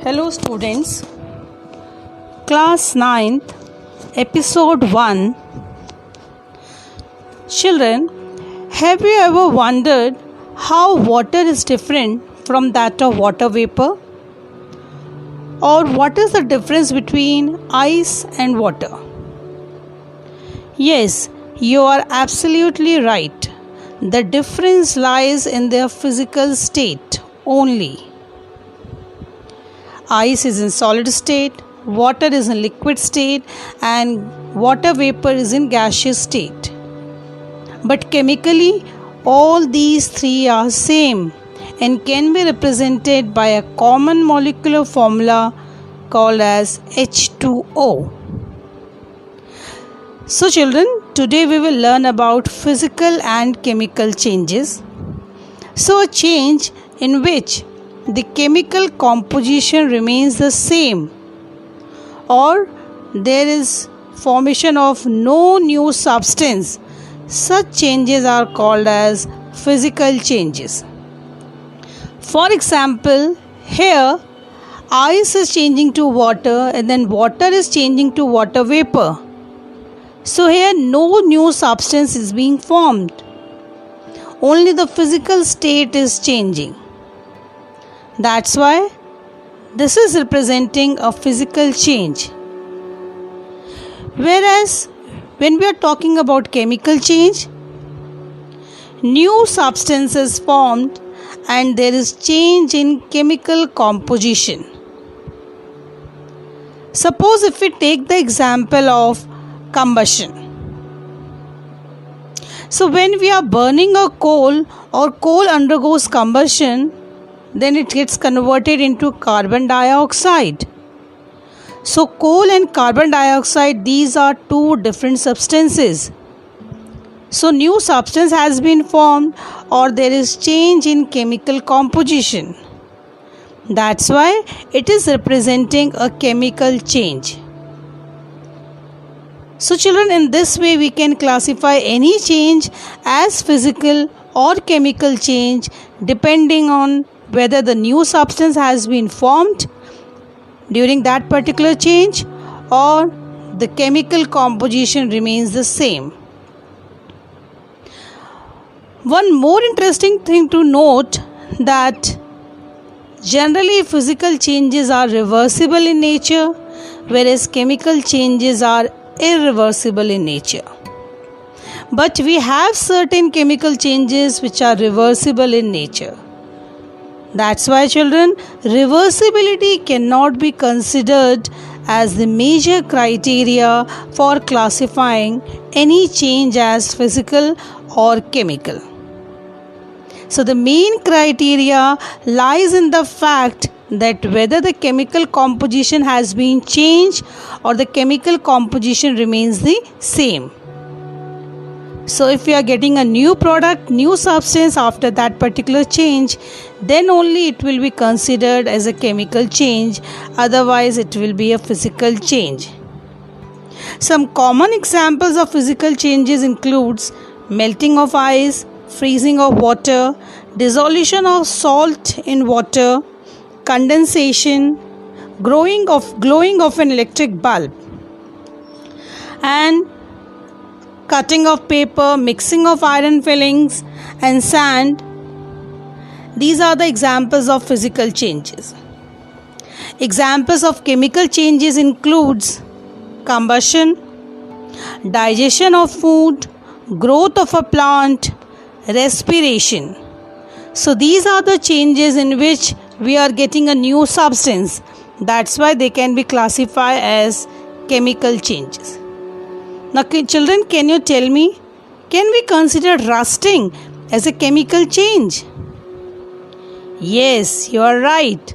Hello students, class 9th, episode 1. Children, have you ever wondered how water is different from that of water vapor? Or what is the difference between ice and water? Yes, you are absolutely right. The difference lies in their physical state only. Ice is in solid state, water is in liquid state, and water vapor is in gaseous state. But chemically, all these three are same and can be represented by a common molecular formula called as H2O. So children, today we will learn about physical and chemical changes. So a change in which the chemical composition remains the same, or there is formation of no new substance. Such changes are called as physical changes. For example, here ice is changing to water and then water is changing to water vapor. So here no new substance is being formed. Only the physical state is changing. That's why this is representing a physical change. Whereas when we are talking about chemical change, new substance is formed and there is change in chemical composition. Suppose if we take the example of combustion. So when we are burning a coal or coal undergoes combustion, then it gets converted into carbon dioxide. So coal and carbon dioxide, these are two different substances. So new substance has been formed or there is change in chemical composition. That's why it is representing a chemical change. So children, in this way we can classify any change as physical or chemical change depending on whether the new substance has been formed during that particular change or the chemical composition remains the same. One more interesting thing to note that generally physical changes are reversible in nature, whereas chemical changes are irreversible in nature. But we have certain chemical changes which are reversible in nature. That's why children, reversibility cannot be considered as the major criteria for classifying any change as physical or chemical. So the main criteria lies in the fact that whether the chemical composition has been changed or the chemical composition remains the same. So if we are getting a new product, new substance after that particular change, then only it will be considered as a chemical change, otherwise it will be a physical change. Some common examples of physical changes includes melting of ice, freezing of water, dissolution of salt in water, condensation, glowing of an electric bulb, and cutting of paper, mixing of iron fillings and sand. These are the examples of physical changes. Examples of chemical changes includes combustion, digestion of food, growth of a plant, respiration. So these are the changes in which we are getting a new substance. That's why they can be classified as chemical changes. Now children, can you tell me, can we consider rusting as a chemical change? Yes, you are right.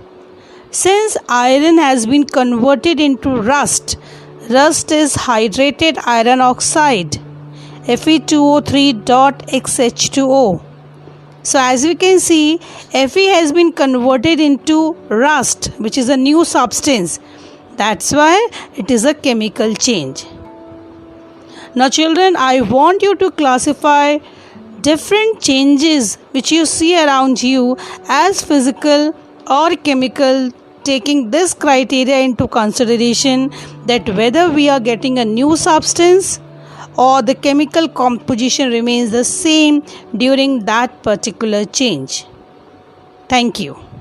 Since iron has been converted into rust, rust is hydrated iron oxide, Fe2O3.XH2O. So as we can see, Fe has been converted into rust, which is a new substance. That's why it is a chemical change. Now children, I want you to classify different changes which you see around you as physical or chemical taking this criteria into consideration, that whether we are getting a new substance or the chemical composition remains the same during that particular change. Thank you.